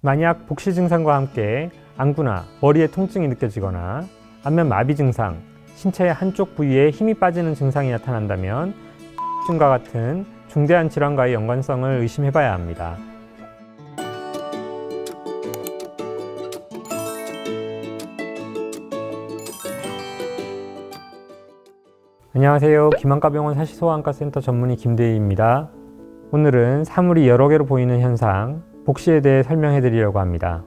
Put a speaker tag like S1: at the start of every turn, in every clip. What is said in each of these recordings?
S1: 만약 복시 증상과 함께 안구나 머리에 통증이 느껴지거나 안면 마비 증상, 신체의 한쪽 부위에 힘이 빠지는 증상이 나타난다면 과 같은 중대한 질환과의 연관성을 의심해봐야 합니다. 안녕하세요. 김한과병원 사시소아안과센터 전문의 김대희입니다. 오늘은 사물이 여러 개로 보이는 현상, 복시에 대해 설명해 드리려고 합니다.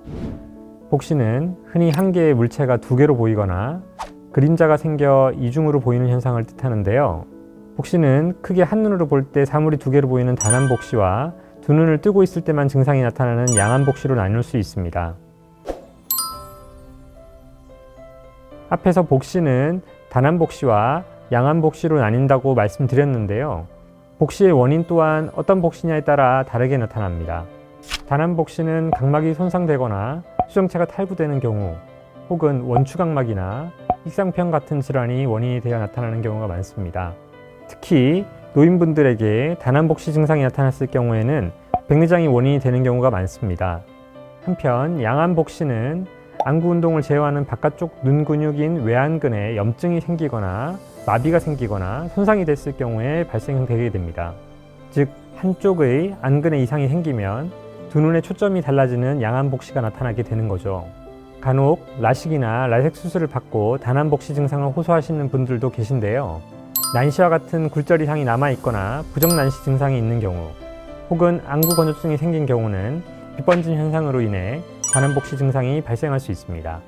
S1: 복시는 흔히 한 개의 물체가 두 개로 보이거나 그림자가 생겨 이중으로 보이는 현상을 뜻하는데요. 복시는 크게 한눈으로 볼 때 사물이 두 개로 보이는 단안복시와 두 눈을 뜨고 있을 때만 증상이 나타나는 양안복시로 나눌 수 있습니다. 앞에서 복시는 단안복시와 양안복시로 나뉜다고 말씀드렸는데요. 복시의 원인 또한 어떤 복시냐에 따라 다르게 나타납니다. 단안복시는 각막이 손상되거나 수정체가 탈구되는 경우 혹은 원추각막이나 익상편 같은 질환이 원인이 되어 나타나는 경우가 많습니다. 특히 노인분들에게 단안복시 증상이 나타났을 경우에는 백내장이 원인이 되는 경우가 많습니다. 한편 양안복시는 안구 운동을 제어하는 바깥쪽 눈 근육인 외안근에 염증이 생기거나 마비가 생기거나 손상이 됐을 경우에 발생되게 됩니다. 즉 한쪽의 안근에 이상이 생기면 두 눈의 초점이 달라지는 양안복시가 나타나게 되는 거죠. 간혹 라식이나 라섹 수술을 받고 단안복시 증상을 호소하시는 분들도 계신데요. 난시와 같은 굴절 이상이 남아있거나 부정난시 증상이 있는 경우 혹은 안구 건조증이 생긴 경우는 빗번진 현상으로 인해 단안복시 증상이 발생할 수 있습니다.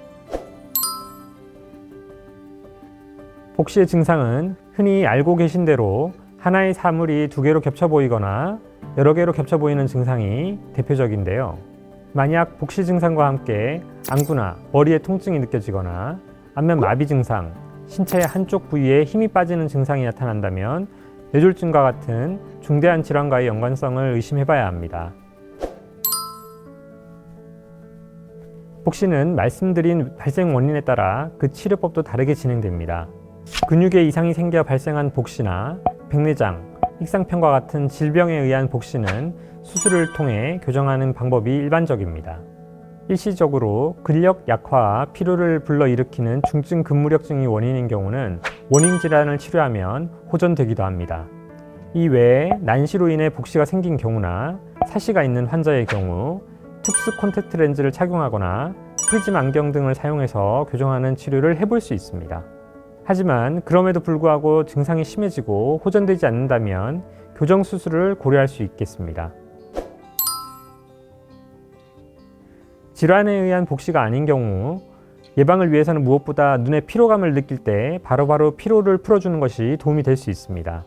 S1: 복시의 증상은 흔히 알고 계신 대로 하나의 사물이 두 개로 겹쳐 보이거나 여러 개로 겹쳐 보이는 증상이 대표적인데요. 만약 복시 증상과 함께 안구나 머리에 통증이 느껴지거나 안면 마비 증상, 신체의 한쪽 부위에 힘이 빠지는 증상이 나타난다면 뇌졸중과 같은 중대한 질환과의 연관성을 의심해봐야 합니다. 복시는 말씀드린 발생 원인에 따라 그 치료법도 다르게 진행됩니다. 근육에 이상이 생겨 발생한 복시나 백내장, 익상편과 같은 질병에 의한 복시는 수술을 통해 교정하는 방법이 일반적입니다. 일시적으로 근력 약화와 피로를 불러일으키는 중증 근무력증이 원인인 경우는 원인 질환을 치료하면 호전되기도 합니다. 이 외에 난시로 인해 복시가 생긴 경우나 사시가 있는 환자의 경우 특수 콘택트 렌즈를 착용하거나 프리즘 안경 등을 사용해서 교정하는 치료를 해볼 수 있습니다. 하지만 그럼에도 불구하고 증상이 심해지고 호전되지 않는다면 교정 수술을 고려할 수 있겠습니다. 질환에 의한 복시가 아닌 경우 예방을 위해서는 무엇보다 눈의 피로감을 느낄 때 바로바로 피로를 풀어주는 것이 도움이 될 수 있습니다.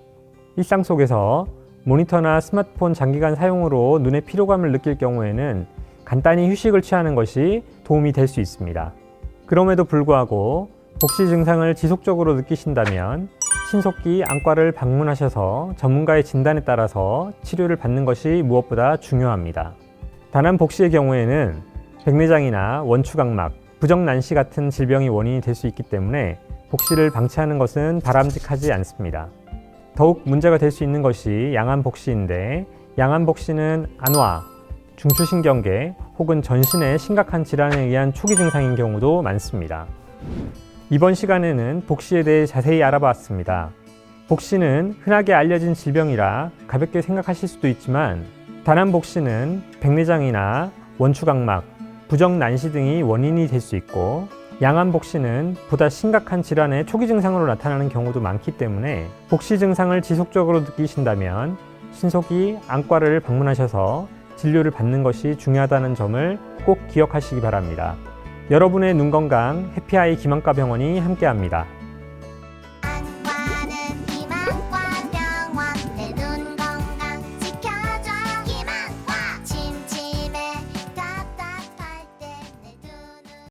S1: 일상 속에서 모니터나 스마트폰 장기간 사용으로 눈의 피로감을 느낄 경우에는 간단히 휴식을 취하는 것이 도움이 될 수 있습니다. 그럼에도 불구하고 복시 증상을 지속적으로 느끼신다면 신속히 안과를 방문하셔서 전문가의 진단에 따라서 치료를 받는 것이 무엇보다 중요합니다. 단안복시의 경우에는 백내장이나 원추각막, 부정난시 같은 질병이 원인이 될 수 있기 때문에 복시를 방치하는 것은 바람직하지 않습니다. 더욱 문제가 될 수 있는 것이 양안복시인데 양안복시는 안화, 중추신경계 혹은 전신의 심각한 질환에 의한 초기 증상인 경우도 많습니다. 이번 시간에는 복시에 대해 자세히 알아봤습니다. 복시는 흔하게 알려진 질병이라 가볍게 생각하실 수도 있지만 단안복시는 백내장이나 원추각막, 부정난시 등이 원인이 될 수 있고 양안복시는 보다 심각한 질환의 초기 증상으로 나타나는 경우도 많기 때문에 복시 증상을 지속적으로 느끼신다면 신속히 안과를 방문하셔서 진료를 받는 것이 중요하다는 점을 꼭 기억하시기 바랍니다. 여러분의 눈 건강 해피아이 김한과병원이 함께합니다.